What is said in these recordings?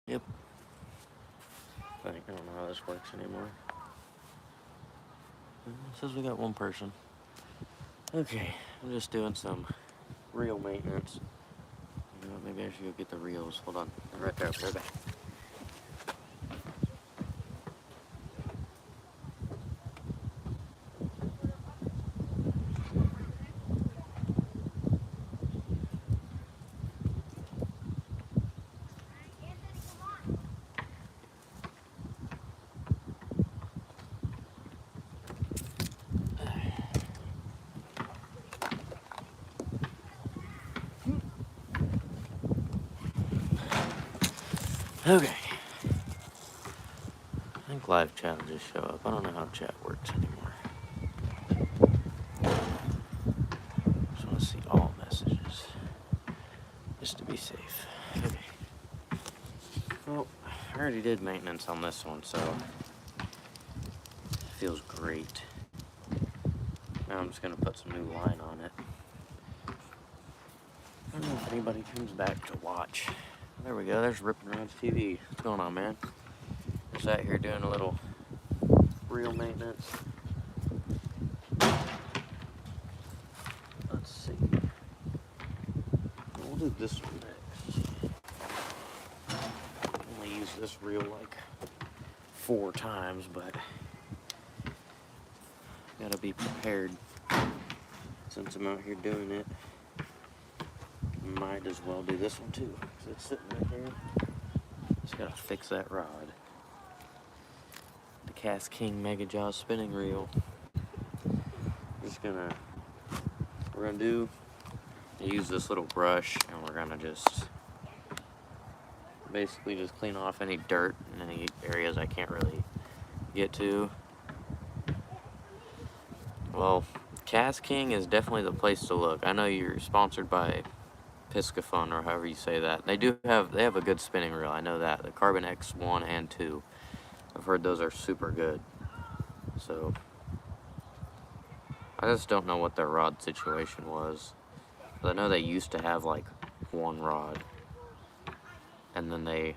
Yep. I don't know how this works anymore. It says we got one person. Okay, I'm just doing some reel maintenance. You know what, maybe I should go get the reels. Hold on. They're right there. They're back. Okay. I think live chat will just show up. I don't know how chat works anymore. Just want to see all messages. Just to be safe. Okay. Well, I already did maintenance on this one, so it feels great. Now I'm just going to put some new line on it. I don't know if anybody comes back to watch. There we go. There's Rippin' Rods TV. What's going on, man? Just out here doing a little reel maintenance. Let's see. We'll do this one next. Only use this reel like 4 times, but gotta be prepared. Since I'm out here doing it, might as well do this one too, because it's sitting right there. Just gotta fix that rod. The KastKing Mega Jaws spinning reel. We're gonna use this little brush, and we're gonna just basically just clean off any dirt in any areas I can't really get to. Well, KastKing is definitely the place to look. I know you're sponsored by Piscifun, or however you say that. They have a good spinning reel. I know that. The Carbon X1 and 2. I've heard those are super good. So I just don't know what their rod situation was. But I know they used to have like one rod, and then they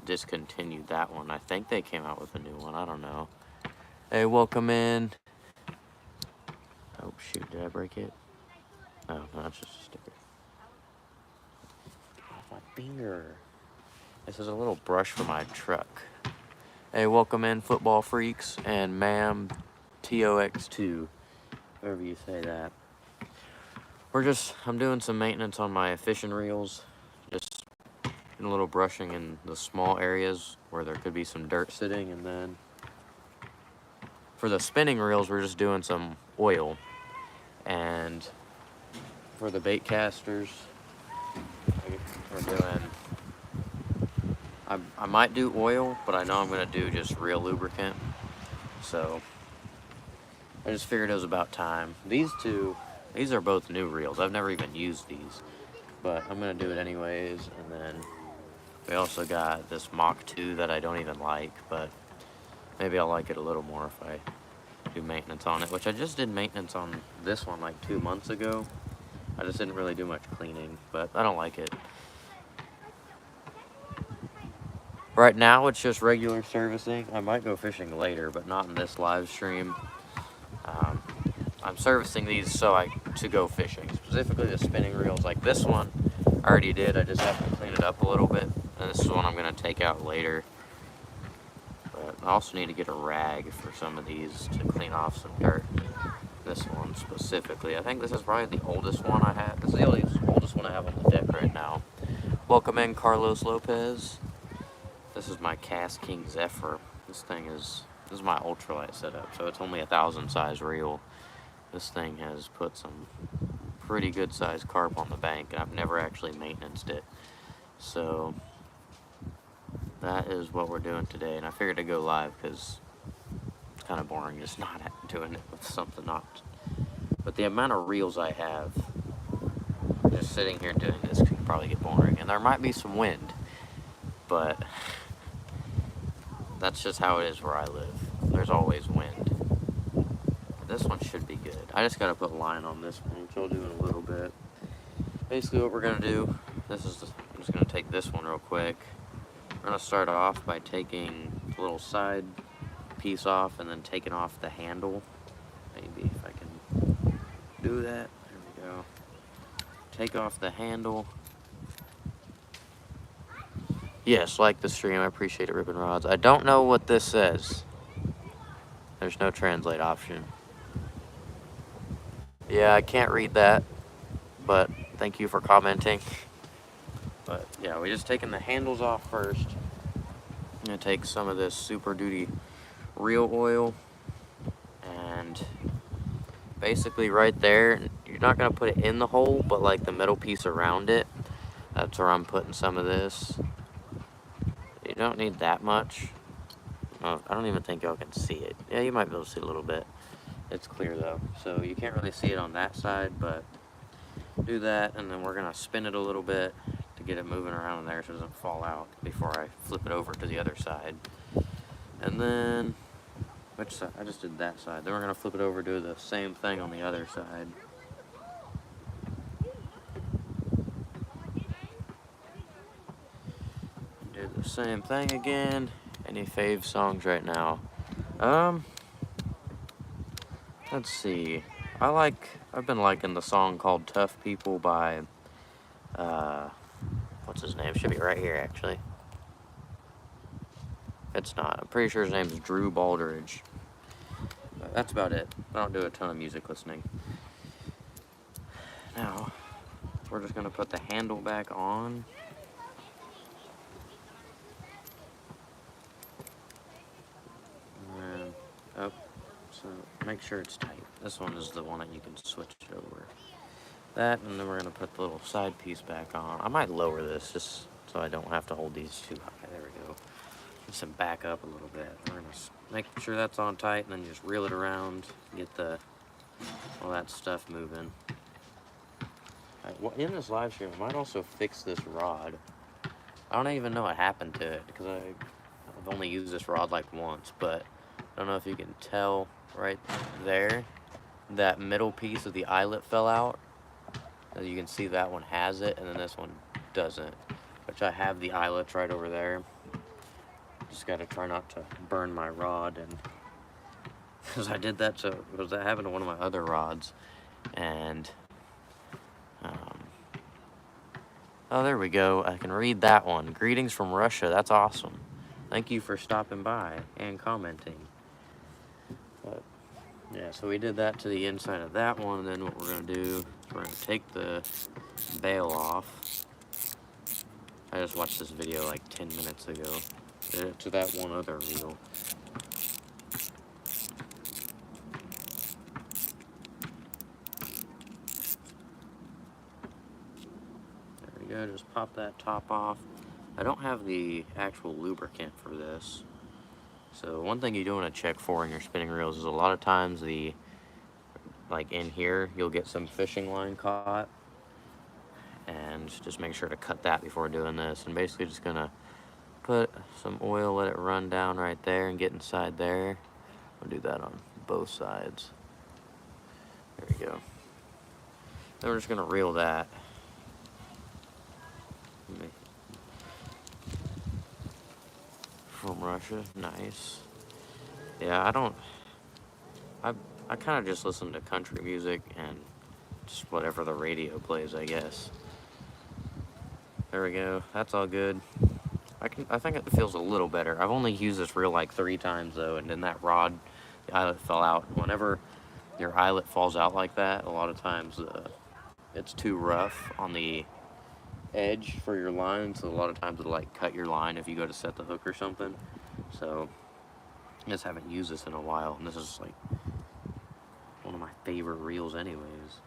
discontinued that one. I think they came out with a new one. I don't know. Hey, welcome in. Oh shoot, did I break it? Oh, no, that's just a sticker. Off my finger. This is a little brush for my truck. Hey, welcome in, football freaks, and ma'am, TOX2, however you say that. I'm doing some maintenance on my fishing reels, just doing a little brushing in the small areas where there could be some dirt sitting, and then for the spinning reels, we're just doing some oil. And for the bait casters, we're doing, I might do oil, but I know I'm going to do just real lubricant. So I just figured it was about time. These are both new reels. I've never even used these, but I'm going to do it anyways. And then we also got this Mach 2 that I don't even like, but maybe I'll like it a little more if I do maintenance on it, which I just did maintenance on this one like 2 months ago. I just didn't really do much cleaning, but I don't like it. Right now it's just regular servicing. I might go fishing later, but not in this live stream. I'm servicing these to go fishing, specifically the spinning reels. Like this one I already did. I just have to clean it up a little bit, and this is one I'm going to take out later. But I also need to get a rag for some of these to clean off some dirt. This one specifically, I think this is probably the oldest one I have. This is the oldest one I have on the deck right now. Welcome in, Carlos Lopez. This is my KastKing Zephyr. This is my ultralight setup, so it's only 1,000 size reel. This thing has put some pretty good sized carp on the bank, and I've never actually maintained it. So that is what we're doing today, and I figured to go live because it's kind of boring just not doing it with something not. But the amount of reels I have, just sitting here doing this could probably get boring, and there might be some wind, but that's just how it is where I live. There's always wind. This one should be good. I just gotta put line on this one, which I'll do in a little bit. Basically what we're gonna do, I'm just gonna take this one real quick. I'm going to start off by taking the little side piece off and then taking off the handle. Maybe if I can do that. There we go. Take off the handle. Yes, like the stream. I appreciate it, Ribbon Rods. I don't know what this says. There's no translate option. Yeah, I can't read that, but thank you for commenting. But yeah, we're just taking the handles off first. I'm gonna take some of this Super Duty reel oil, and basically right there, you're not gonna put it in the hole, but like the metal piece around it, that's where I'm putting some of this. You don't need that much. Oh, I don't even think y'all can see it. Yeah, you might be able to see a little bit. It's clear though, so you can't really see it on that side, but do that, and then we're gonna spin it a little bit to get it moving around in there so it doesn't fall out before I flip it over to the other side. And then, which side? I just did that side. Then we're gonna flip it over, do the same thing on the other side. Do the same thing again. Any fave songs right now? Let's see. I've been liking the song called Tough People by, what's his name? Should be right here, actually. It's not. I'm pretty sure his name is Drew Baldridge. But that's about it. I don't do a ton of music listening. Now, we're just going to put the handle back on. And then up. So make sure it's tight. This one is the one that you can switch over. That, and then we're going to put the little side piece back on. I might lower this just so I don't have to hold these too high. There we go. Just back up a little bit. We're going to make sure that's on tight, and then just reel it around, get all that stuff moving. Well, in this live stream, I might also fix this rod. I don't even know what happened to it, because I've only used this rod like once, but I don't know if you can tell right there, that middle piece of the eyelet fell out. As you can see, that one has it, and then this one doesn't, which I have the eyelets right over there. Just got to try not to burn my rod, and because I did that, because that happened to one of my other rods, and oh, there we go. I can read that one. Greetings from Russia. That's awesome. Thank you for stopping by and commenting. But yeah, so we did that to the inside of that one, and then what we're going to do is we're going to take the bail off. I just watched this video like 10 minutes ago. Did it to that one other reel. There we go, just pop that top off. I don't have the actual lubricant for this. So one thing you do want to check for in your spinning reels is a lot of times like in here, you'll get some fishing line caught. And just make sure to cut that before doing this. And basically just gonna put some oil, let it run down right there and get inside there. I'll do that on both sides. There we go. Then we're just gonna reel that. From Russia, nice. Yeah, I kind of just listen to country music and just whatever the radio plays, I guess. There we go, that's all good. I think it feels a little better. I've only used this reel like 3 times though, and then that rod, the eyelet fell out. Whenever your eyelet falls out like that, a lot of times it's too rough on the edge for your line, so a lot of times it'll like cut your line if you go to set the hook or something. So I just haven't used this in a while, and this is like one of my favorite reels anyways.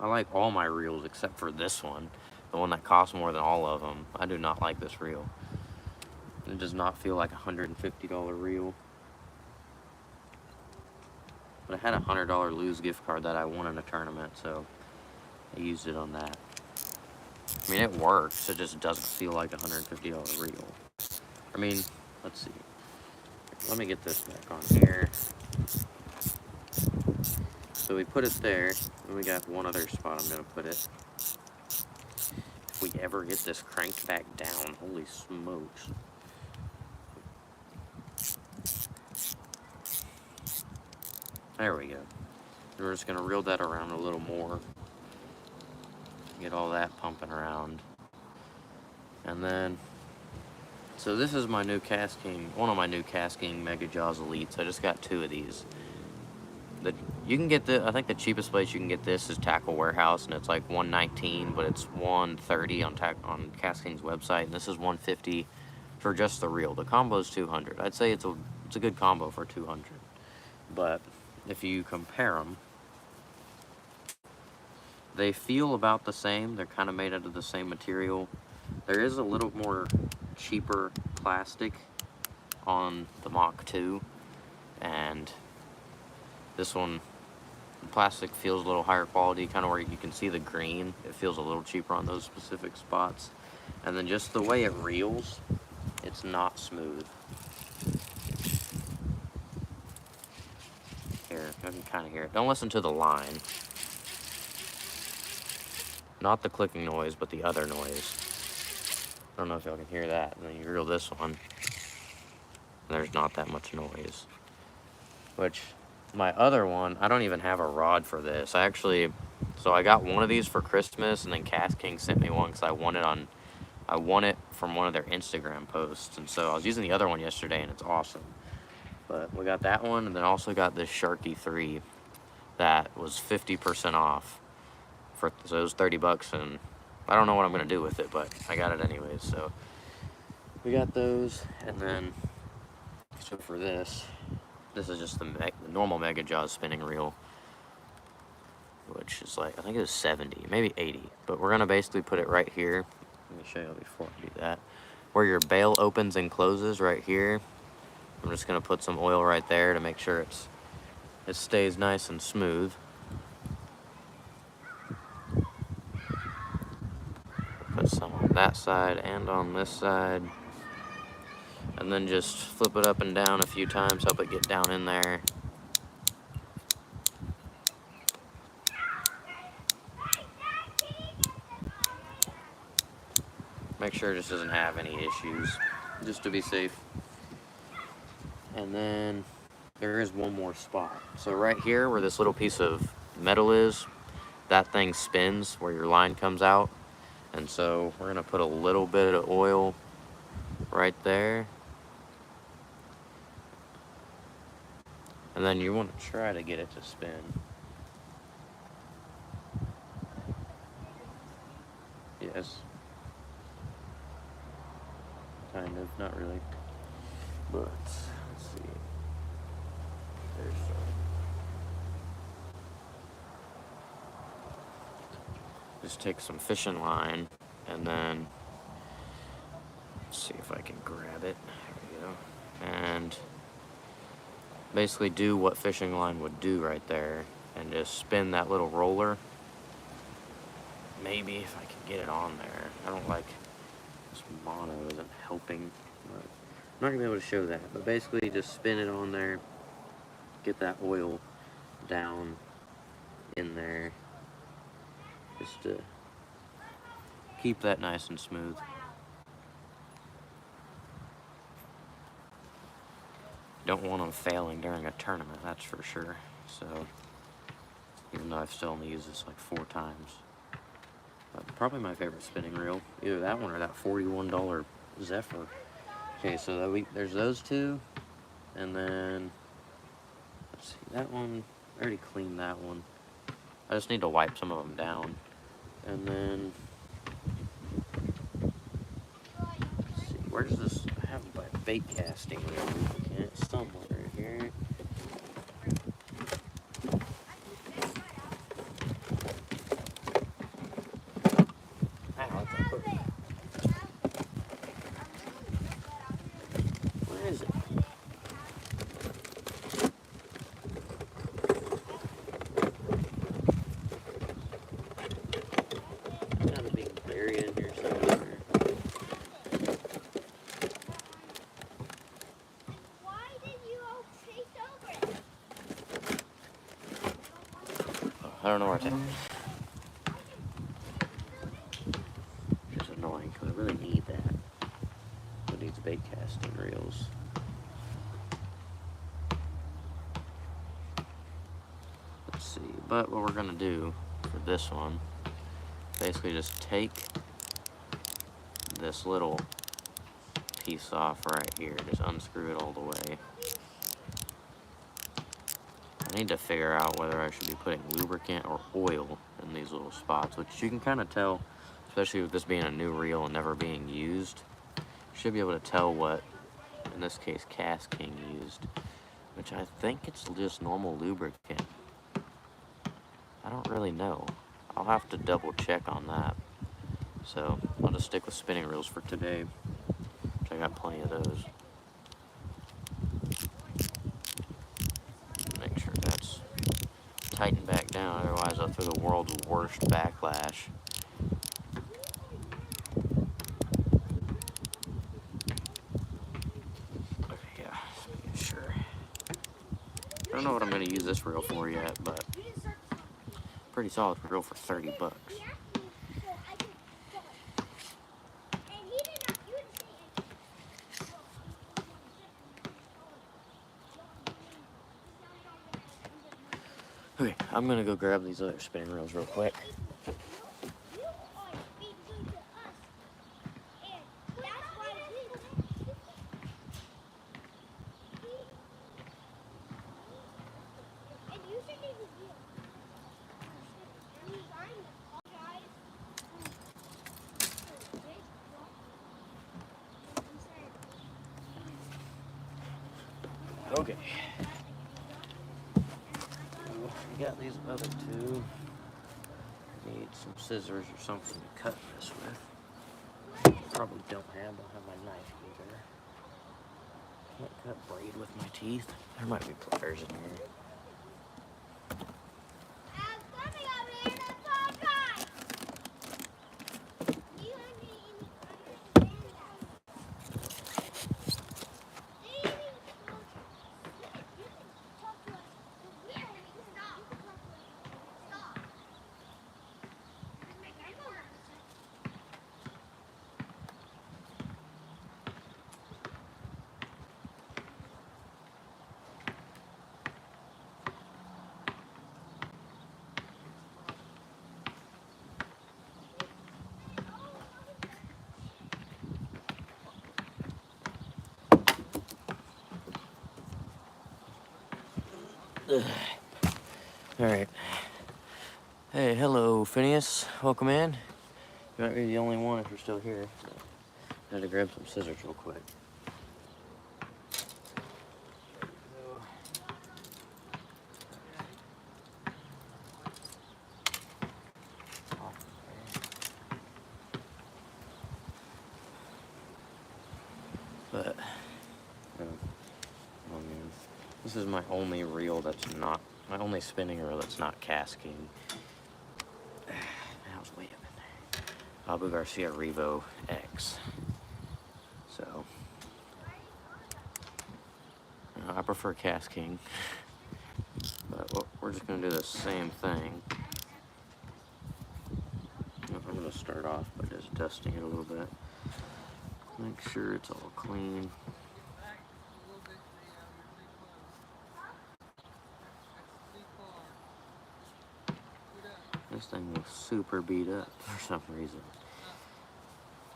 I like all my reels except for this one, the one that costs more than all of them. I do not like this reel. It does not feel like a $150 reel. But I had a $100 Lose gift card that I won in a tournament, so I used it on that. I mean, it works, it just doesn't feel like a $150 reel. I mean, let's see. Let me get this back on here. So we put it there, and we got one other spot I'm gonna put it. If we ever get this cranked back down, holy smokes. There we go. We're just going to reel that around a little more. Get all that pumping around. And then, so this is my new KastKing, one of my new KastKing Mega Jaws Elites. I just got 2 of these. You can get I think the cheapest place you can get this is Tackle Warehouse, and it's like $119, but it's $130 on KastKing's website, and this is $150 for just the reel. The combo is $200. I'd say it's a good combo for $200. But if you compare them, they feel about the same. They're kind of made out of the same material. There is a little more cheaper plastic on the Mach 2, and this one, the plastic feels a little higher quality, kind of where you can see the green. It feels a little cheaper on those specific spots. And then just the way it reels, it's not smooth. Here, I can kind of hear it. Don't listen to the line. Not the clicking noise, but the other noise. I don't know if y'all can hear that. And then you reel this one, and there's not that much noise. Which, my other one, I don't even have a rod for this. So I got one of these for Christmas, and then KastKing sent me one because I won it from one of their Instagram posts. And so I was using the other one yesterday, and it's awesome. But we got that one, and then also got this Sharky 3 that was 50% off. So it was $30, and I don't know what I'm gonna do with it, but I got it anyways. So we got those, and then so for this is just the normal Mega Jaws spinning reel, which is like, I think it was 70, maybe 80. But we're gonna basically put it right here. Let me show you before I do that. Where your bail opens and closes right here. I'm just gonna put some oil right there to make sure it stays nice and smooth. Put some on that side and on this side. And then just flip it up and down a few times, help it get down in there. Make sure it just doesn't have any issues, just to be safe. And then there is one more spot. So right here where this little piece of metal is, that thing spins where your line comes out. And so we're gonna put a little bit of oil right there. And then you want to try to get it to spin. Yes. Kind of, not really. But, let's see. There's some. Just take some fishing line, and then, let's see if I can grab it. There we go. And basically do what fishing line would do right there, and just spin that little roller. Maybe if I can get it on there. I don't like, this mono isn't helping, but I'm not gonna be able to show that. But basically just spin it on there, get that oil down in there, just to keep that nice and smooth. Don't want them failing during a tournament, that's for sure. So, even though I've still only used this like 4 times. But probably my favorite spinning reel, either that one or that $41 Zephyr. Okay, so there's those 2, and then, let's see, that one, I already cleaned that one. I just need to wipe some of them down. And then, let's see, where does this, I have my bait casting reel. It's somewhere here. Where is it? Gotta be buried in here somewhere. Why did you all chase over it? I don't know where it's at. It's annoying because I really need that. It needs bait casting reels. But what we're gonna do for this one, basically just take this little piece off right here, just unscrew it all the way. I need to figure out whether I should be putting lubricant or oil in these little spots, which you can kind of tell, especially with this being a new reel and never being used. You should be able to tell what, in this case, KastKing used, which I think it's just normal lubricant. I don't really know. I'll have to double check on that. So I'll just stick with spinning reels for today, which I got plenty of those. Make sure that's tightened back down, otherwise I'll throw the world's worst backlash. Okay, yeah, just making sure. I don't know what I'm going to use this reel for yet, but pretty solid reel for 30 bucks. Okay, I'm gonna go grab these other spinning reels real quick. Okay. We got these other two. Need some scissors or something to cut this with. Probably don't have my knife either. Can't cut braid with my teeth. There might be pliers in here. Alright. Hey, hello, Phineas. Welcome in. You might be the only one if you're still here. So I had to grab some scissors real quick. But, oh man, this is my only reel that's not, my only spinning reel that's not KastKing. That was way up in there. Abu Garcia Revo X. So, I prefer KastKing, but we're just gonna do the same thing. I'm gonna start off by just dusting it a little bit. Make sure it's all clean. This thing looks super beat up for some reason.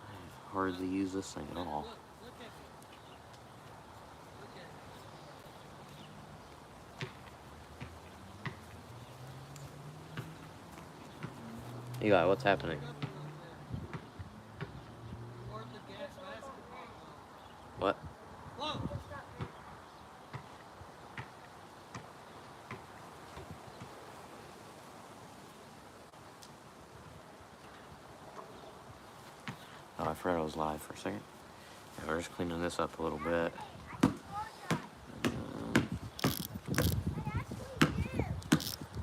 I hardly use this thing at all. Eli, what's happening? What? Oh, I forgot I was live for a second. Yeah, we're just cleaning this up a little bit.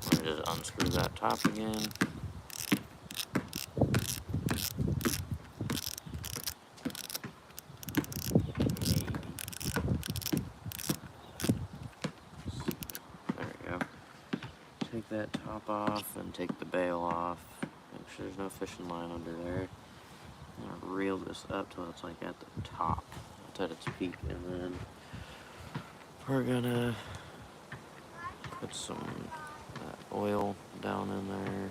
Let me just unscrew that top again. There we go. Take that top off and take the bail off. Make sure there's no fishing line under there. I'm gonna reel this up till it's like at the top. It's at its peak, and then we're gonna put some that oil down in there.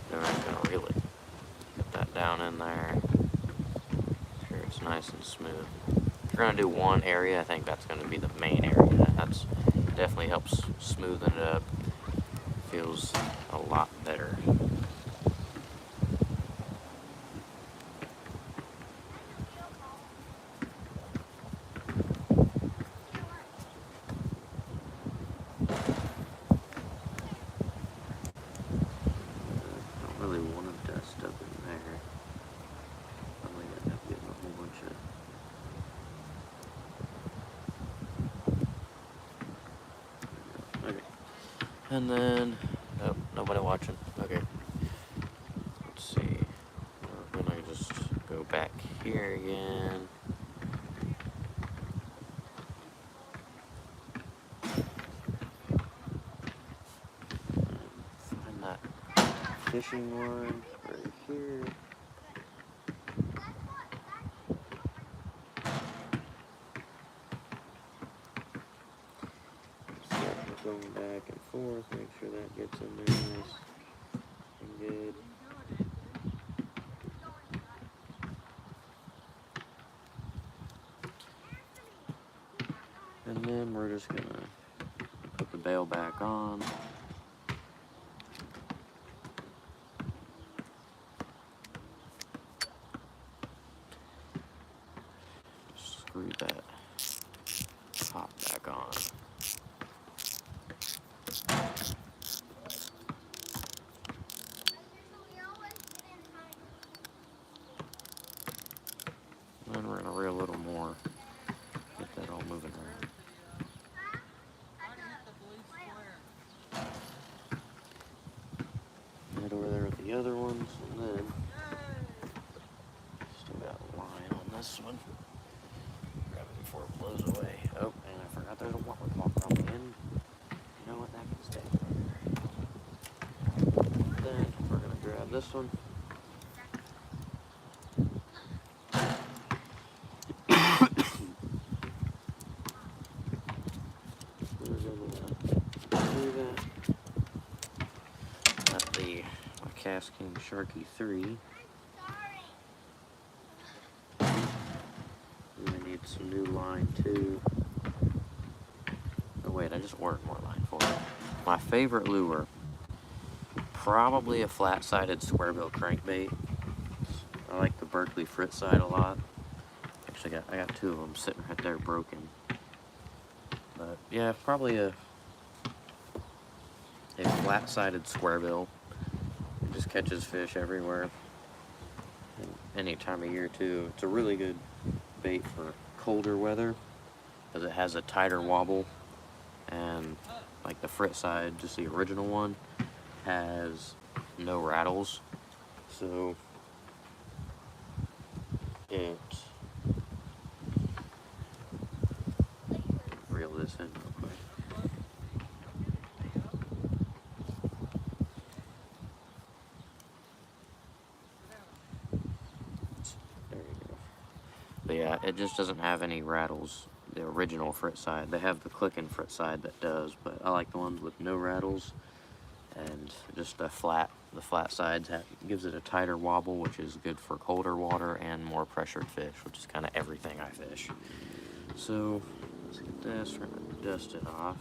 Then we're just gonna really get that down in there. Make sure it's nice and smooth. If you're gonna do one area, I think that's gonna be the main area. That's definitely helps smoothen it up. Feels a lot better. I don't really want to dust up in there. Probably end up getting a whole bunch of. Okay. And then, oh, nobody watching. Okay. Let's see. We're gonna just go back here again. Find that fishing line right here. Start going back and forth, make sure that gets in there nice and good. And then we're just gonna put the bail back on. Screw that top back on. And then we're gonna reel a little more, get that all moving around. Head over there with the other ones, and then still got a line on this one. Grab it before it blows away. Oh, and I forgot there's a water clock on the end. You know what, that can stay there. Then we're gonna grab this one. Cast King Sharky 3. We need some new line too. Oh wait, I just ordered more line for it. My favorite lure, probably a flat-sided square-bill crankbait. I like the Berkley Frit side a lot. Actually, I got two of them sitting right there broken. But yeah, probably a flat-sided square-bill. It just catches fish everywhere, any time of year too. It's a really good bait for colder weather because it has a tighter wobble, and like the Frit side, just the original one, has no rattles, so it reel this in real quick. There you go. But yeah, it just doesn't have any rattles. The original Frit side. They have the clicking Frit side that does, but I like the ones with no rattles, and just the flat sides gives it a tighter wobble, which is good for colder water and more pressured fish, which is kind of everything I fish. So let's get this. We're gonna dust it off,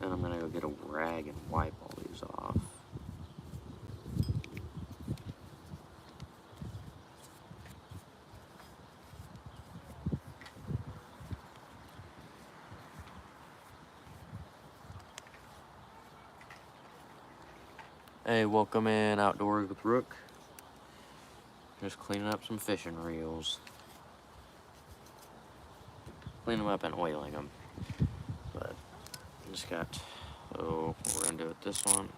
then I'm gonna go get a rag and wipe all these off. Hey, welcome in Outdoors with Rook. Just cleaning up some fishing reels. Cleaning them up and oiling them. But I just got, so we're gonna do it this one.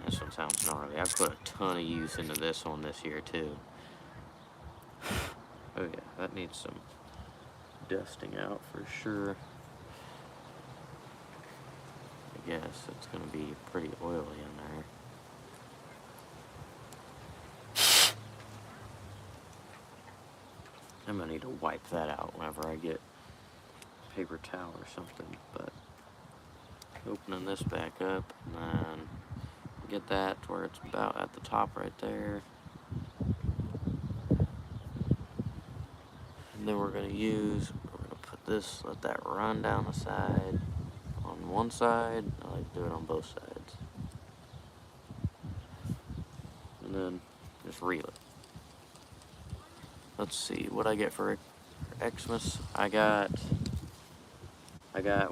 This one sounds gnarly. I put a ton of use into this one this year too. Oh yeah, that needs some dusting out for sure. I guess it's gonna be pretty oily in there. might need to wipe that out whenever I get paper towel or something. But opening this back up, and then get that to where it's about at the top right there. And then we're gonna put this, let that run down the side on one side. I like to do it on both sides. And then just reel it. Let's see what I get for Xmas. I got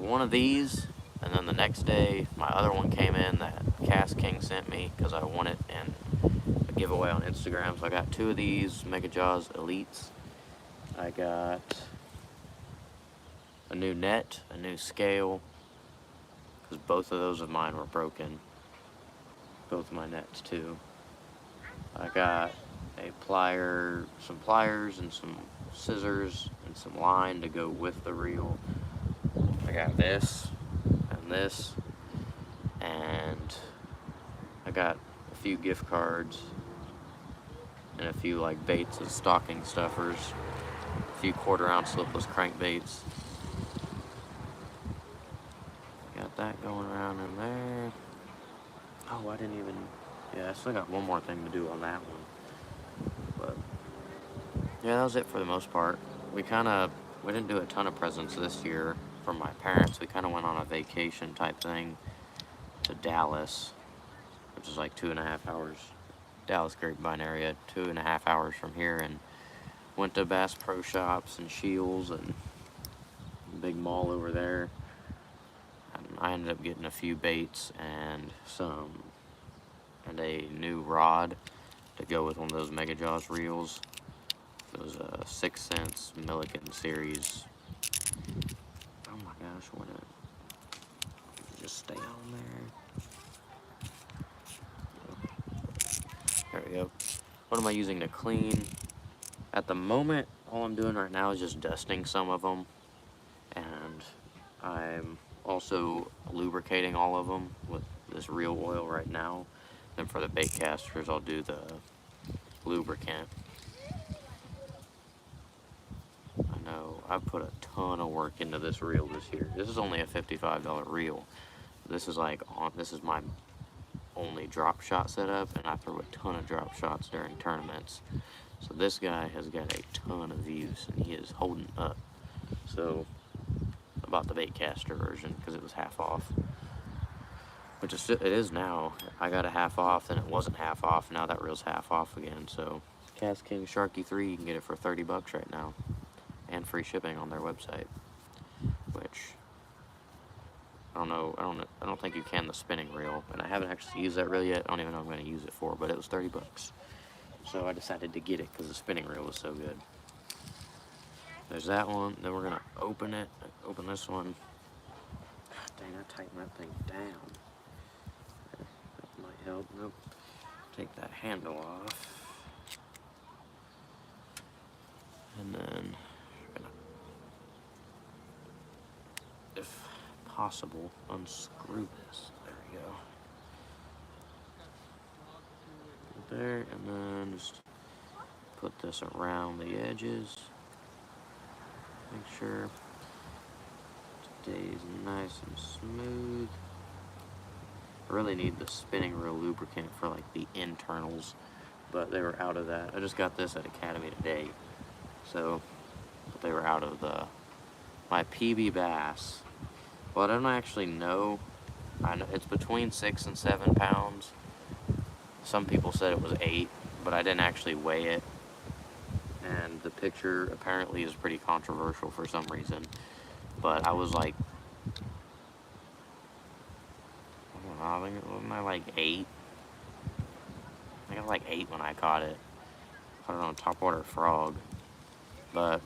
one of these, and then the next day my other one came in that KastKing sent me because I won it in a giveaway on Instagram. So I got 2 of these Mega Jaws Elites. I got a new net, a new scale, because both of those of mine were broken. Both of my nets too. I got some pliers and some scissors and some line to go with the reel. I got this, and I got a few gift cards and a few like baits and stocking stuffers, a few 1/4 ounce slipless crankbaits. Got that going around in there. Oh, I didn't even, yeah, I still got one more thing to do on that one. But yeah, that was it for the most part. We didn't do a ton of presents this year from my parents. We kind of went on a vacation type thing to Dallas, which is like 2.5 hours. Dallas Grapevine area, 2.5 hours from here, and went to Bass Pro Shops and Shields and big mall over there. And I ended up getting a few baits and a new rod to go with one of those Mega Jaws reels. It was a 6 cents Milliken series. Oh my gosh, what just stay on there. There we go. What am I using to clean? At the moment, all I'm doing right now is just dusting some of them, and I'm also lubricating all of them with this reel oil right now. Then for the bait casters, I'll do the lubricant. I know I've put a ton of work into this reel this year. This is only a $55 reel. This is my only drop shot setup, and I throw a ton of drop shots during tournaments. So this guy has got a ton of views, and he is holding up. So I bought the bait caster version because it was half off, which it is now. I got a half off, and it wasn't half off. Now that reel's half off again. So KastKing Sharky 3, you can get it for $30 right now, and free shipping on their website. Which I don't think you can the spinning reel, and I haven't actually used that reel yet. I don't even know what I'm going to use it for, but it was $30. So I decided to get it because the spinning reel was so good. There's that one. Then we're going to open this one. Dang, I tightened that thing down. That might help. Nope. Take that handle off. And then, if possible, unscrew this. There we go. There, and then just put this around the edges. Make sure it stays nice and smooth. I really need the spinning reel lubricant for like the internals, but they were out of that. I just got this at Academy today, so but they were out of my PB bass. Well, I don't actually know. I know it's between 6 and 7 pounds. Some people said it was 8, but I didn't actually weigh it. And the picture apparently is pretty controversial for some reason. But I was like, I don't know, wasn't I like 8? I think I was like 8 when I caught it. Caught it on a topwater frog. But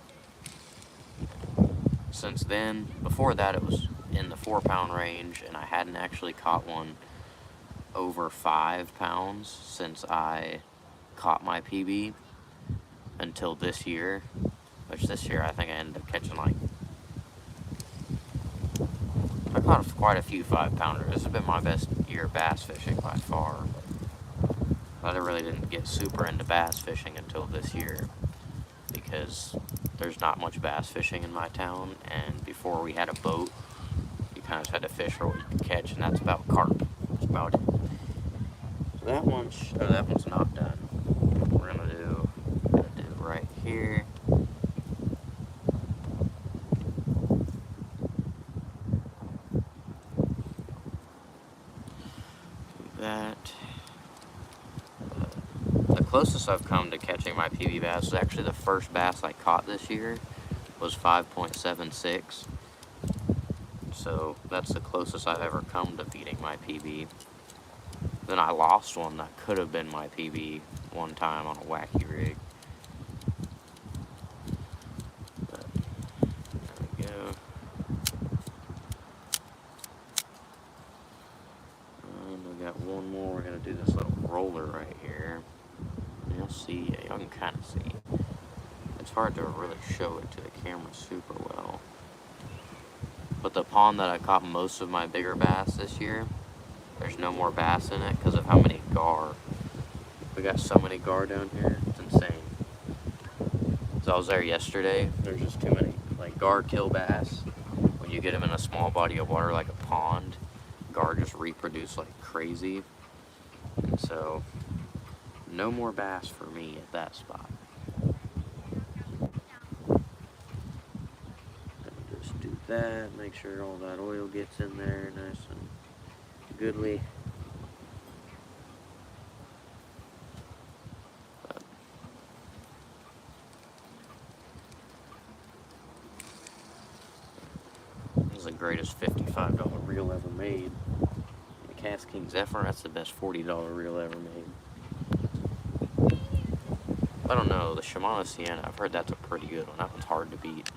since then, before that it was in the 4-pound range, and I hadn't actually caught one over 5 pounds since I caught my PB until this year, which this year I think I ended up catching I caught quite a few 5-pounders. This has been my best year bass fishing by far. But I really didn't get super into bass fishing until this year, because there's not much bass fishing in my town, and before we had a boat, you kind of had to fish for what you could catch, and that's about carp. That's about it. So that one's not done. We're gonna do right here. That. The closest I've come to catching my PB bass is actually the first bass I caught this year was 5.76. So that's the closest I've ever come to beating my PB. Then I lost one that could have been my PB one time on a wacky rig. But there we go. And we got one more. We're gonna do this little roller right here. You'll see, y'all can kind of see. It's hard to really show it to the camera super well. But the pond that I caught most of my bigger bass this year, there's no more bass in it because of how many gar. We got so many gar down here, it's insane. So I was there yesterday, there's just too many. Like, gar kill bass. When you get them in a small body of water like a pond, gar just reproduce like crazy. And so, no more bass for me at that spot. Just do that, make sure all that oil gets in there nice and goodly. This is the greatest $55 reel ever made. The KastKing Zephyr, that's the best $40 reel ever made. I don't know, the Shimano Sienna, I've heard that's a pretty good one. That one's hard to beat.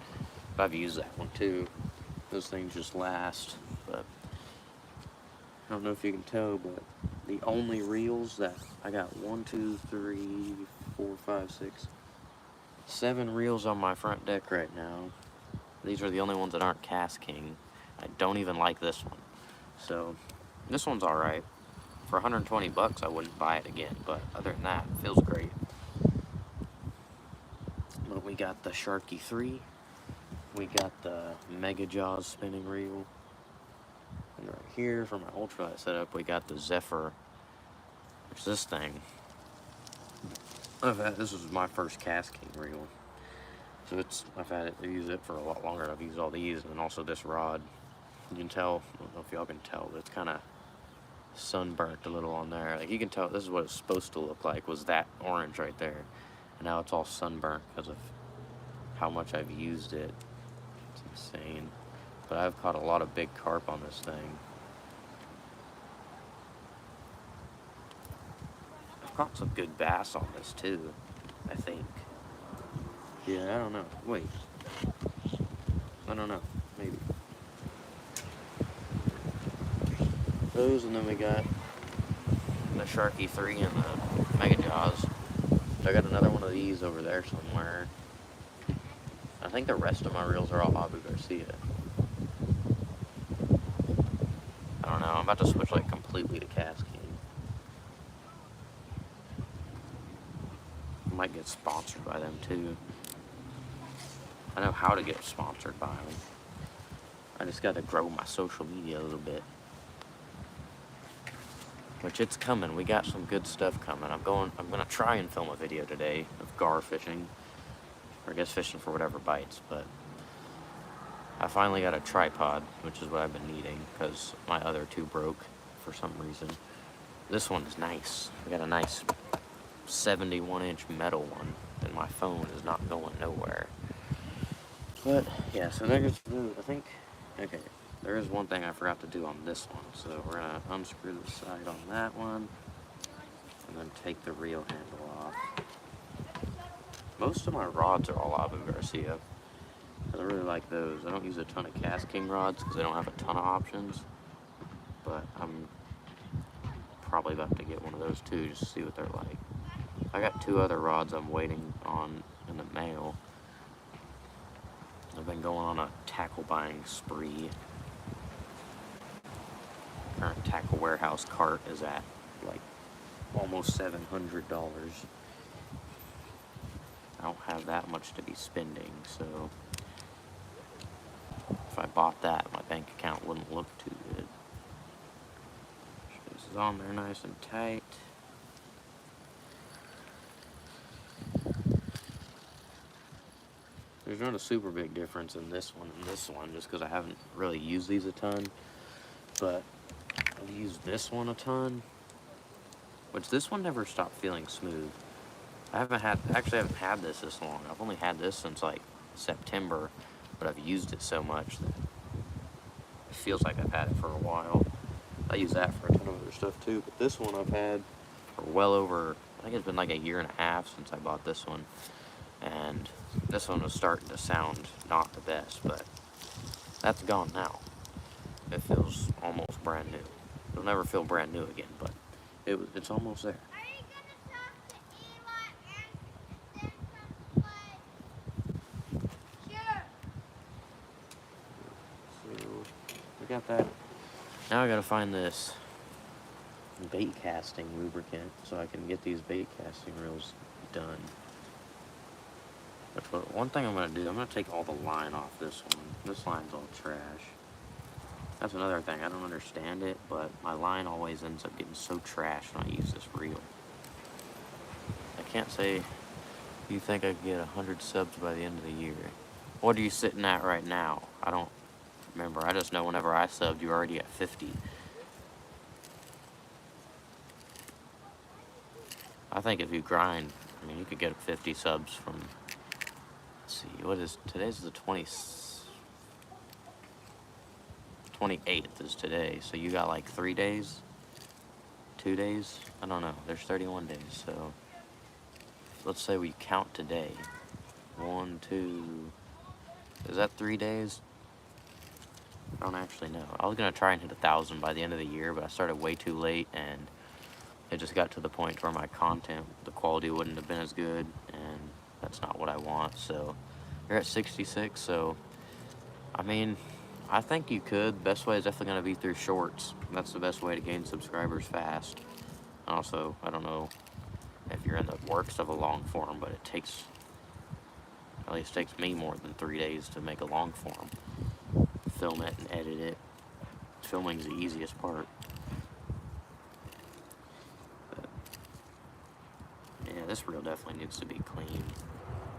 But I've used that one too. Those things just last. But I don't know if you can tell, but the only reels that I got 1, 2, 3, 4, 5, 6, 7 reels on my front deck right now. These are the only ones that aren't KastKing. I don't even like this one. So this one's alright. For 120 bucks, I wouldn't buy it again, but other than that, it feels great. But we got the Sharky 3. We got the Mega Jaws spinning reel. And right here for my ultralight setup, we got the Zephyr. Which this thing. This was my first KastKing reel. So I've had it, I use it for a lot longer. I've used all these, and also this rod. You can tell, I don't know if y'all can tell, but it's kind of sunburnt a little on there. Like, you can tell this is what it's supposed to look like, was that orange right there. And now it's all sunburnt because of how much I've used it. It's insane. But I've caught a lot of big carp on this thing. I've caught some good bass on this too, I think. Yeah, I don't know. Wait. I don't know. Maybe. Those, and then we got the Sharky 3 and the Mega Jaws. I got another one of these over there somewhere. I think the rest of my reels are all Abu Garcia. I don't know. I'm about to switch like completely to KastKing. I might get sponsored by them too. I know how to get sponsored by them. I just got to grow my social media a little bit. Which it's coming. We got some good stuff coming. I'm gonna try and film a video today of gar fishing. Or I guess fishing for whatever bites, but I finally got a tripod, which is what I've been needing, because my other two broke for some reason. This one is nice. I got a nice 71-inch metal one, and my phone is not going nowhere. But, yeah, so there's, I think, okay, there is one thing I forgot to do on this one. So we're going to unscrew the side on that one, and then take the reel handle off. Most of my rods are all Abu Garcia. I really like those. I don't use a ton of KastKing rods because I don't have a ton of options. But I'm probably about to get one of those too, just to see what they're like. I got 2 other rods I'm waiting on in the mail. I've been going on a tackle buying spree. Current tackle warehouse cart is at like almost $700. I don't have that much to be spending, so if I bought that, my bank account wouldn't look too good. This is on there nice and tight. There's not a super big difference in this one and this one, just because I haven't really used these a ton. But I've used this one a ton, which this one never stopped feeling smooth. I haven't had this long. I've only had this since like September, but I've used it so much that it feels like I've had it for a while. I use that for a ton of other stuff too, but this one I've had for well over, I think it's been like a year and a half since I bought this one. And this one was starting to sound not the best, but that's gone now. It feels almost brand new. It'll never feel brand new again, but it's almost there. Are you gonna talk to Eli and some play? Sure. So we got that. Now I gotta find this bait casting lubricant so I can get these bait casting reels done. But one thing I'm going to do, I'm going to take all the line off this one. This line's all trash. That's another thing, I don't understand it, but my line always ends up getting so trash when I use this reel. I can't say you think I could get 100 subs by the end of the year. What are you sitting at right now? I don't remember. I just know whenever I subbed, you're already at 50. I think if you grind, I mean, you could get 50 subs from... Let's see, what is today's the 28th is today, so you got like 3 days, 2 days, I don't know, there's 31 days, so let's say we count today, 1, 2, is that 3 days? I don't actually know. I was gonna try and hit 1,000 by the end of the year, but I started way too late, and it just got to the point where my content, the quality wouldn't have been as good, and that's not what I want. So you're at 66, so I mean, I think you could. Best way is definitely going to be through shorts. That's the best way to gain subscribers fast. Also, I don't know if you're in the works of a long form, but it takes, at least takes me more than 3 days to make a long form. Film it and edit it. Filming's the easiest part. But yeah, this reel definitely needs to be clean.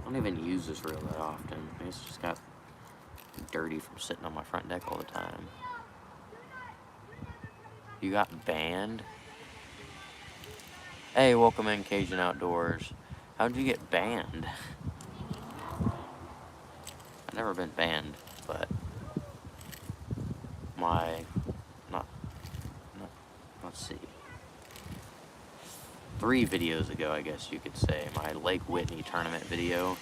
I don't even use this reel that often. It's just got dirty from sitting on my front deck all the time. You got banned? Hey, welcome in Cajun Outdoors. How'd you get banned? I've never been banned, but let's see. 3 videos ago, I guess you could say, my Lake Whitney tournament video,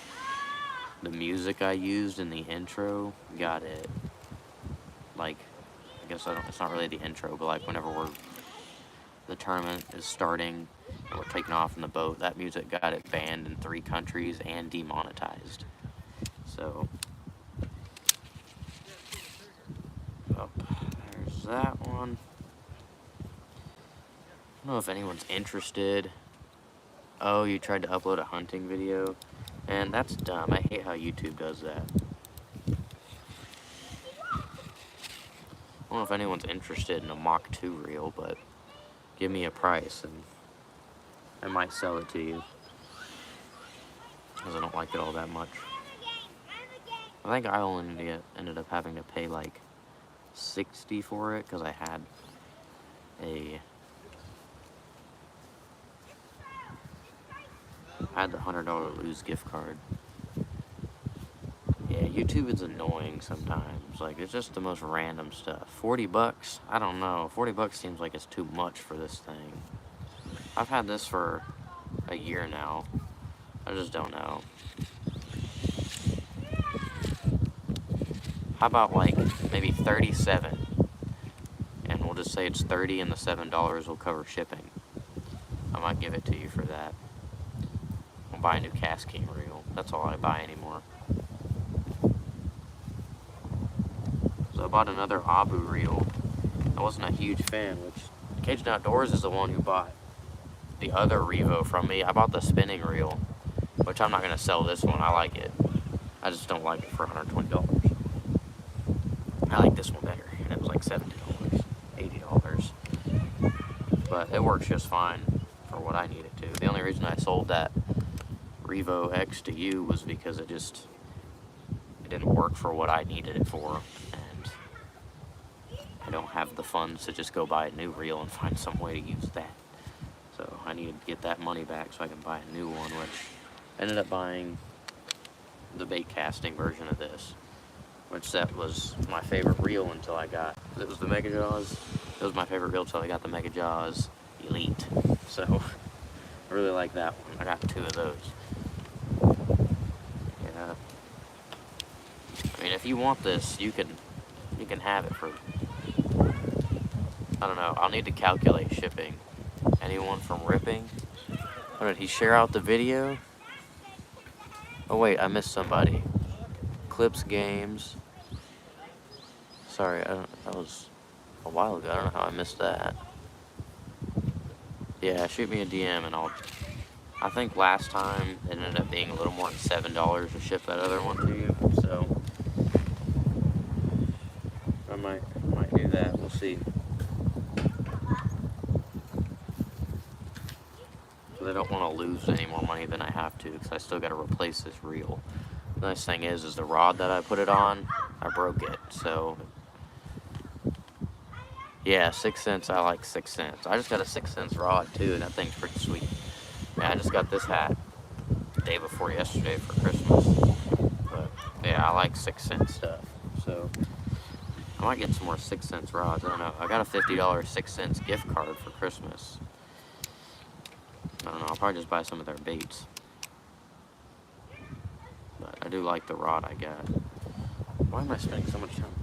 the music I used in the intro got it, like, I guess it's not really the intro, but like whenever the tournament is starting and we're taking off in the boat, that music got it banned in 3 countries and demonetized. So, oh, there's that one. I don't know if anyone's interested. Oh, you tried to upload a hunting video? And that's dumb. I hate how YouTube does that. I don't know if anyone's interested in a Mach 2 reel, but give me a price and I might sell it to you. Because I don't like it all that much. I think I only ended up having to pay like $60 for it because I had the $100 Lose gift card. Yeah, YouTube is annoying sometimes. Like, it's just the most random stuff. 40 bucks? I don't know. 40 bucks seems like it's too much for this thing. I've had this for a year now. I just don't know. How about like maybe 37? And we'll just say it's 30 and the $7 will cover shipping. I might give it to you for that. I'll buy a new Cast King reel. That's all I buy anymore. So I bought another Abu reel. I wasn't a huge fan, which Cajun Outdoors is the one who bought the other Revo from me. I bought the spinning reel, which I'm not going to sell this one. I like it. I just don't like it for $120. I like this one better, and it was like $70, $80. But it works just fine for what I need it to. The only reason I sold that Revo X to you was because it didn't work for what I needed it for, and I don't have the funds to just go buy a new reel and find some way to use that. So I needed to get that money back so I can buy a new one, which I ended up buying the bait casting version of this, which that was my favorite reel until I got, it was the Mega Jaws. It was my favorite reel until I got the Mega Jaws Elite. So I really like that one. I got 2 of those. Yeah. I mean, if you want this, you can have it for, I don't know, I'll need to calculate shipping. Anyone from Ripping? Oh, did he share out the video? Oh wait, I missed somebody. Clips Games. Sorry, that was a while ago. I don't know how I missed that. Yeah, shoot me a DM and I think last time it ended up being a little more than $7 to ship that other one to you. So I might do that. We'll see. I don't want to lose any more money than I have to, because I still got to replace this reel. The nice thing is the rod that I put it on, I broke it. So yeah, 6 cents. I like 6 cents. I just got a 6 cents rod too, and that thing's pretty sweet. Yeah, I just got this hat the day before yesterday for Christmas. But yeah, I like 6 cent stuff. So I might get some more 6 cents rods. I don't know. I got a $50 6 cents gift card for Christmas. I don't know. I'll probably just buy some of their baits. But I do like the rod I got. Why am I spending so much time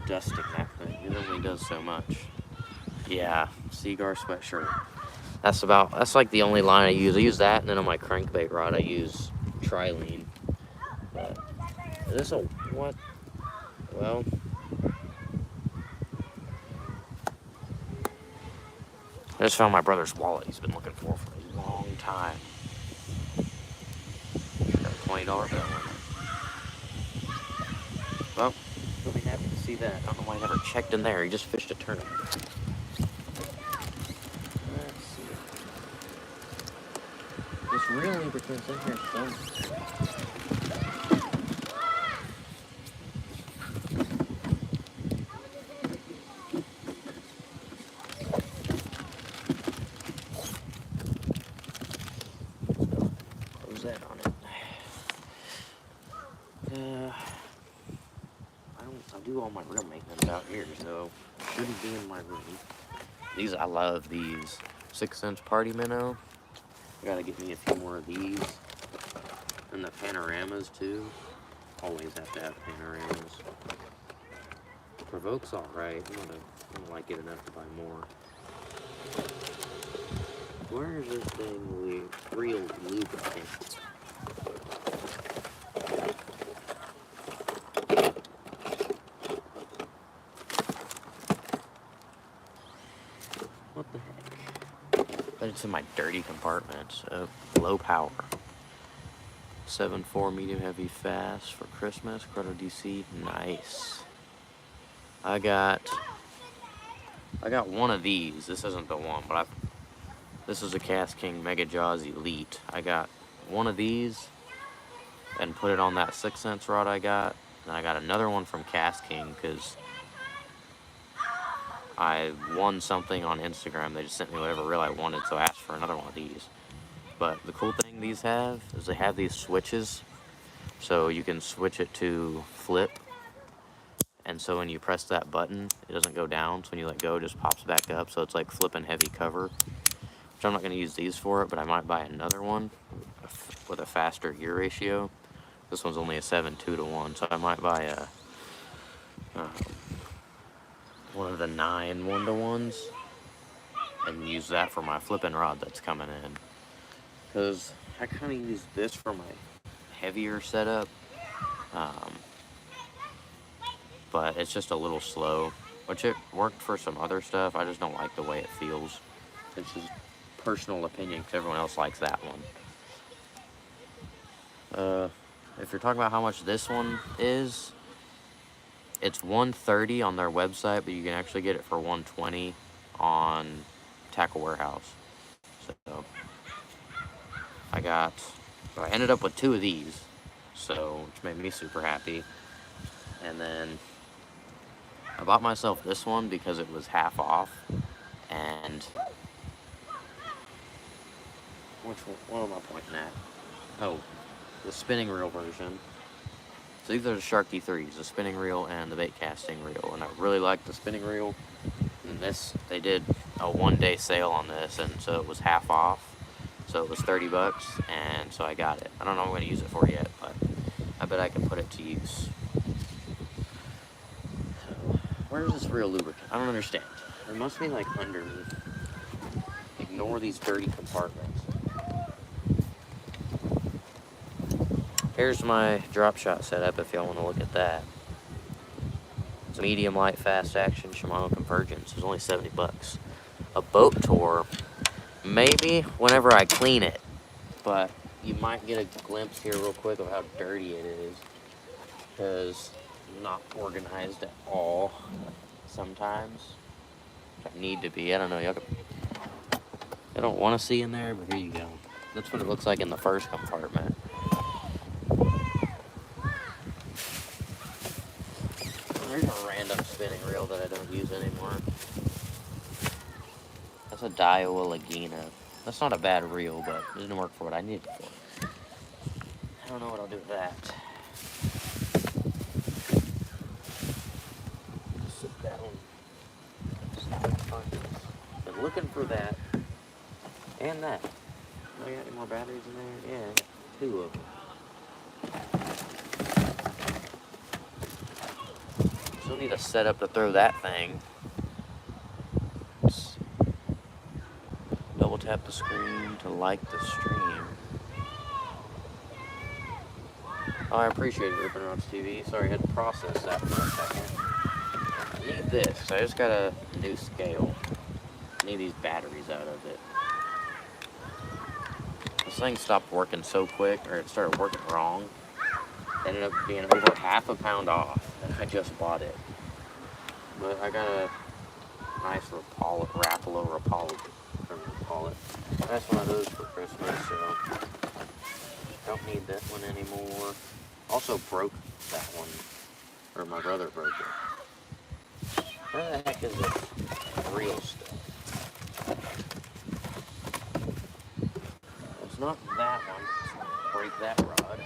dusting that thing? It only does so much. Yeah, Seagar sweatshirt. That's like the only line I use. I use that, and then on my crankbait rod I use Trilene. But is this a what? Well, I just found my brother's wallet he's been looking for a long time. Got a $20 bill in it. Well, he'll be happy to see that. I don't know why I never checked in there. He just fished a turnip. Let's see. This real lubricant's in here somewhere. Close that on it. I do all my real maintenance out here, so shouldn't be in my room. I love these 6 cents party minnow. I gotta get me a few more of these. And the panoramas too. Always have to have panoramas. Provoke's alright. I don't like it enough to buy more. Where is this thing real lubricant? What the heck? But it's in my dirty compartment. So low power. 7.4 medium heavy fast for Christmas. Grotto DC. Nice. I got one of these. This isn't the one, but this is a KastKing Mega Jaws Elite. I got one of these and put it on that 6 cents rod I got. And I got another one from KastKing because I won something on Instagram. They just sent me whatever reel I wanted, so I asked for another one of these. But the cool thing these have is they have these switches, so you can switch it to flip. And so when you press that button, it doesn't go down. So when you let go, it just pops back up. So it's like flipping heavy cover, which I'm not going to use these for it, but I might buy another one with a faster gear ratio. This one's only a 7.2-to-1, so I might buy one of the 9 1-to-1s and use that for my flipping rod that's coming in. Because I kind of use this for my heavier setup. But it's just a little slow, which it worked for some other stuff. I just don't like the way it feels. It's just personal opinion, because everyone else likes that one. If you're talking about how much this one is, it's $130 on their website, but you can actually get it for $120 on Tackle Warehouse. So I ended up with 2 of these, so which made me super happy. And then I bought myself this one because it was half off. And what am I pointing at? Oh, the spinning reel version. So these are the Sharky 3s, the spinning reel and the bait casting reel. And I really like the spinning reel. And this, they did a 1-day sale on this, and so it was half off. So it was $30, and so I got it. I don't know what I'm going to use it for yet, but I bet I can put it to use. So, where's this real lubricant? I don't understand. It must be like underneath. Ignore these dirty compartments. Here's my drop shot setup if y'all want to look at that. It's a medium light fast action Shimano Convergence. It's only $70. A boat tour, maybe whenever I clean it, but you might get a glimpse here real quick of how dirty it is, because I'm not organized at all sometimes. I need to be. I don't know. I don't want to see in there, but here you go. That's what it looks like in the first compartment. There's a random spinning reel that I don't use anymore. That's a Daiwa Laguna. That's not a bad reel, but it didn't work for what I need it for. I don't know what I'll do with that. Just sit down. See if I can find this. Been looking for that. And that. Oh, you got any more batteries in there? Yeah, I got 2 of them. Still need a setup to throw that thing. Just double tap the screen to like the stream. Oh, I appreciate it, Rippin' Rods TV. Sorry, I had to process that for a second. I need this. I just got a new scale. I need these batteries out of it. This thing stopped working so quick, or it started working wrong. It ended up being over half a pound off, and I just bought it. But I got a nice Rapala, call it. That's one of those for Christmas, so don't need that one anymore. Also broke that one, or my brother broke it. Where the heck is this real stuff? It's not that one. Let's break that rod.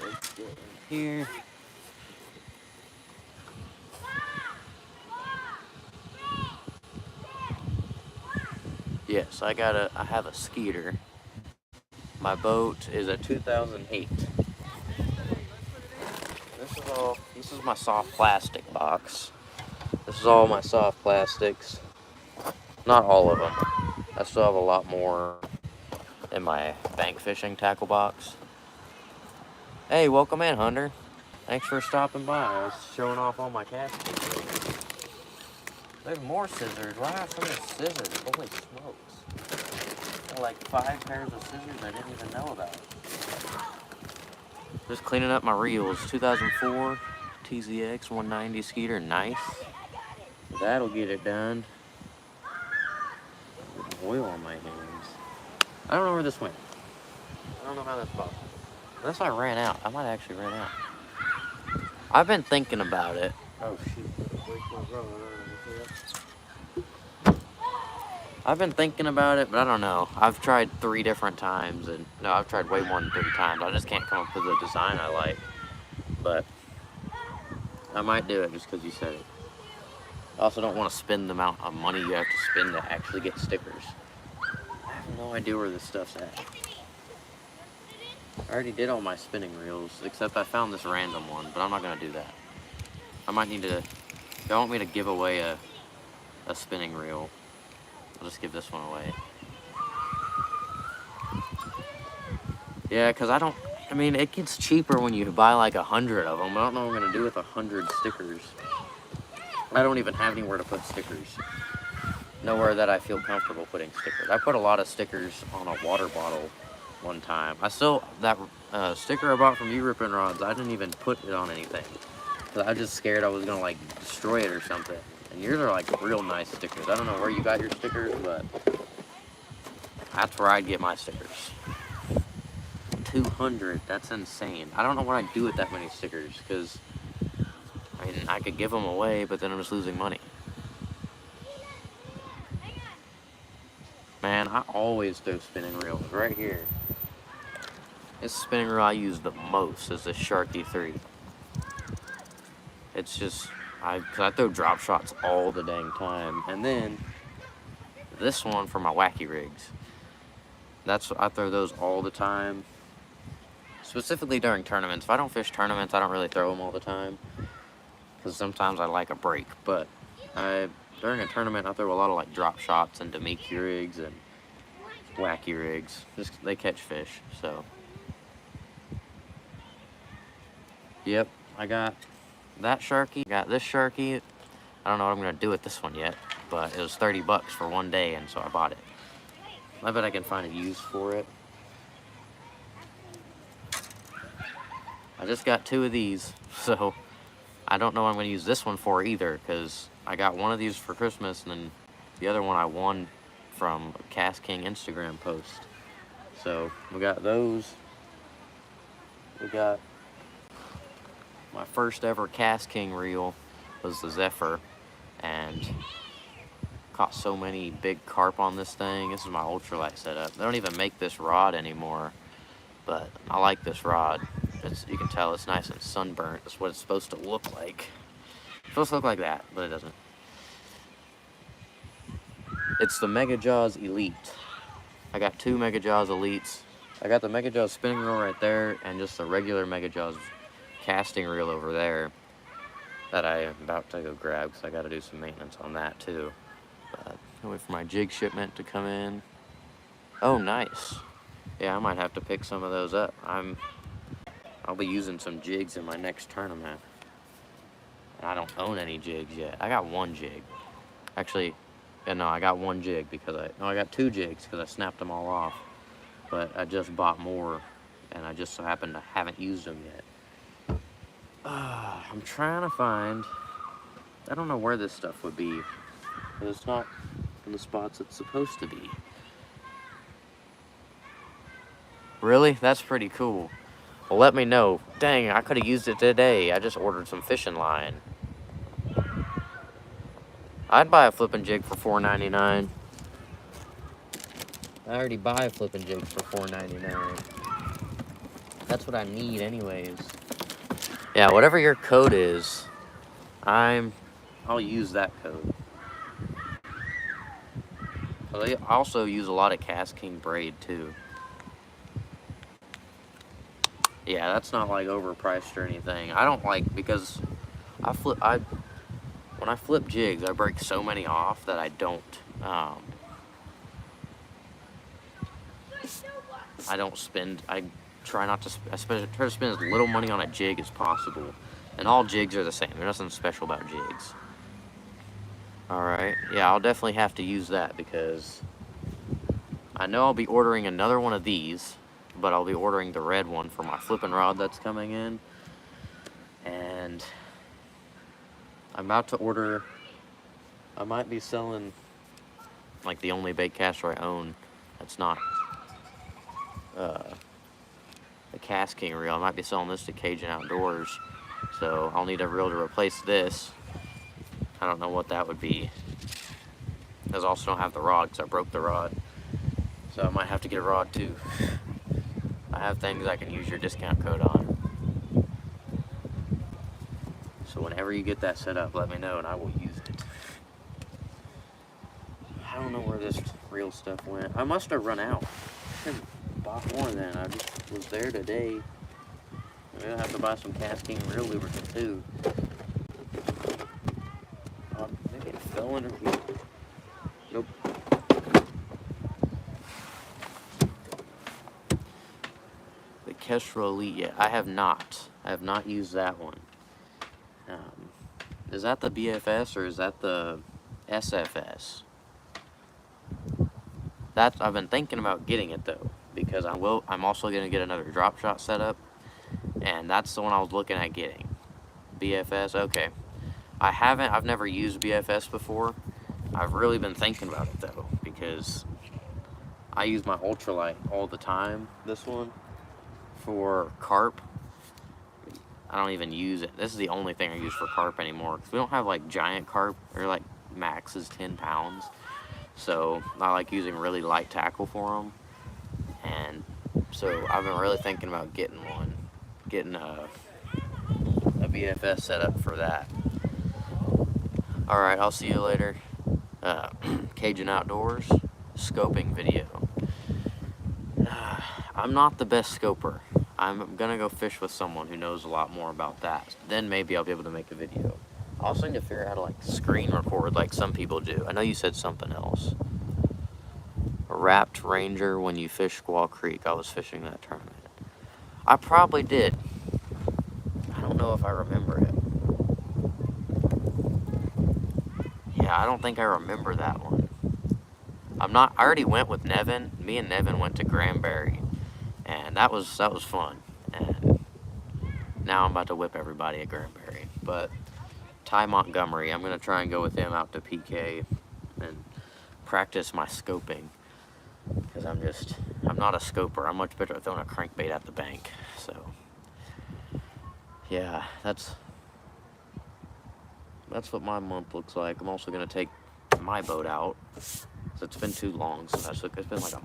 Let's get in here. Yes, I have a Skeeter. My boat is a 2008. This is my soft plastic box. This is all my soft plastics. Not all of them. I still have a lot more in my bank fishing tackle box. Hey, welcome in, Hunter. Thanks for stopping by. I was showing off all my casting. There's more scissors. Why do I have so many scissors? Holy smokes. Got like 5 pairs of scissors I didn't even know about. Just cleaning up my reels. 2004 TZX 190 Skeeter. Nice. That'll get it done. With oil on my hands. I don't know where this went. I don't know how that's possible. Unless I ran out. I might actually ran out. I've been thinking about it. Oh, shoot. I've been thinking about it, but I don't know. I've tried 3 different times, and no, I've tried way more than 3 times. I just can't come up with a design I like. But I might do it just because you said it. I also don't want to spend the amount of money you have to spend to actually get stickers. I have no idea where this stuff's at. I already did all my spinning reels, except I found this random one, but I'm not going to do that. I might need to... If y'all want me to give away a spinning reel, I'll just give this one away. Yeah, because I mean, it gets cheaper when you buy like 100 of them. I don't know what I'm going to do with 100 stickers. I don't even have anywhere to put stickers. nowhere that I feel comfortable putting stickers. I put a lot of stickers on a water bottle one time. I still, that sticker I bought from you Rippin' Rods, I didn't even put it on anything. 'Cause I was just scared I was gonna like destroy it or something. And yours are like real nice stickers. I don't know where you got your stickers, but that's where I'd get my stickers. 200, that's insane. I don't know what I'd do with that many stickers, because I mean, I could give them away, but then I'm just losing money. Man, I always throw spinning reels right here. This spinning reel I use the most is the Sharky 3. It's just, cause I throw drop shots all the dang time. And then this one for my wacky rigs. I throw those all the time. Specifically during tournaments. If I don't fish tournaments, I don't really throw them all the time. Because sometimes I like a break. But during a tournament, I throw a lot of like drop shots and Demiki rigs and wacky rigs. Just, they catch fish, so. Yep, I got that Sharky, got this Sharky. I don't know what I'm gonna do with this one yet, but it was 30 bucks for one day, and so I bought it. I bet I can find a use for it. I just got 2 of these, so I don't know what I'm gonna use this one for either, because I got one of these for Christmas, and then the other one I won from a Cast King Instagram post. So we got those. We got my first ever Cast King reel was the Zephyr, and caught so many big carp on this thing. This is my ultralight setup. They don't even make this rod anymore, but I like this rod. You can tell it's nice and sunburnt. That's what it's supposed to look like. It's supposed to look like that, but it doesn't. It's the Mega Jaws Elite. I got 2 Mega Jaws Elites. I got the Mega Jaws spinning reel right there, and just the regular Mega Jaws casting reel over there that I am about to go grab, because I got to do some maintenance on that too. But I wait for my jig shipment to come in. Oh, nice. Yeah, I might have to pick some of those up. I'll be using some jigs in my next tournament. And I don't own any jigs yet. I got 1 jig. Actually, yeah, no, I got 1 jig because I got 2 jigs because I snapped them all off. But I just bought more, and I just so happen to haven't used them yet. I'm trying to find, I don't know where this stuff would be, but it's not in the spots it's supposed to be. Really? That's pretty cool. Well, let me know. Dang, I could have used it today. I just ordered some fishing line. I'd buy a flipping jig for $4.99. I already buy a flipping jig for $4.99. That's what I need anyways. Yeah, whatever your code is, I'll use that code. They also use a lot of Cast King braid too. Yeah, that's not like overpriced or anything. I don't like, because when I flip jigs, I break so many off that I don't spend. I try not to. Try to spend as little money on a jig as possible. And all jigs are the same. There's nothing special about jigs. Alright, yeah, I'll definitely have to use that, because I know I'll be ordering another one of these, but I'll be ordering the red one for my flipping rod that's coming in. And I'm about to order, I might be selling like the only bait caster I own that's not the Cast King reel. I might be selling this to Cajun Outdoors, so I'll need a reel to replace this. I don't know what that would be, because I also don't have the rod because I broke the rod, so I might have to get a rod too. I have things I can use your discount code on, so whenever you get that set up, let me know and I will use it. I don't know where this reel stuff went. I must have run out. I should have bought more then. I just was there today. Maybe I'll have to buy some Cast King reel lubricant too. Maybe it fell under here. Nope. The Kestrel Elite, yeah, I have not. I have not used that one. Is that the BFS or is that the SFS? I've been thinking about getting it though, because I'm also gonna get another drop shot setup, and that's the one I was looking at getting. BFS. Okay. I've never used BFS before. I've really been thinking about it though, because I use my ultralight all the time, this one, for carp. I don't even use it. This is the only thing I use for carp anymore, because we don't have like giant carp, or like max is 10 pounds. So I like using really light tackle for them. And so I've been really thinking about getting a BFS setup for that. Alright, I'll see you later. Cajun Outdoors scoping video. I'm not the best scoper. I'm gonna go fish with someone who knows a lot more about that. Then maybe I'll be able to make a video. I also need to figure out how to like screen record like some people do. I know you said something else. A wrapped Ranger when you fish Squaw Creek. I was fishing that tournament. I probably did. I don't know if I remember it. Yeah, I don't think I remember that one. I already went with Nevin. Me and Nevin went to Granbury, and that was fun. And now I'm about to whip everybody at Granbury. But Ty Montgomery, I'm gonna try and go with him out to PK and practice my scoping, because I'm not a scoper. I'm much better at throwing a crankbait at the bank. So yeah, that's what my month looks like. I'm also gonna take my boat out. So it's been too long since it's been like a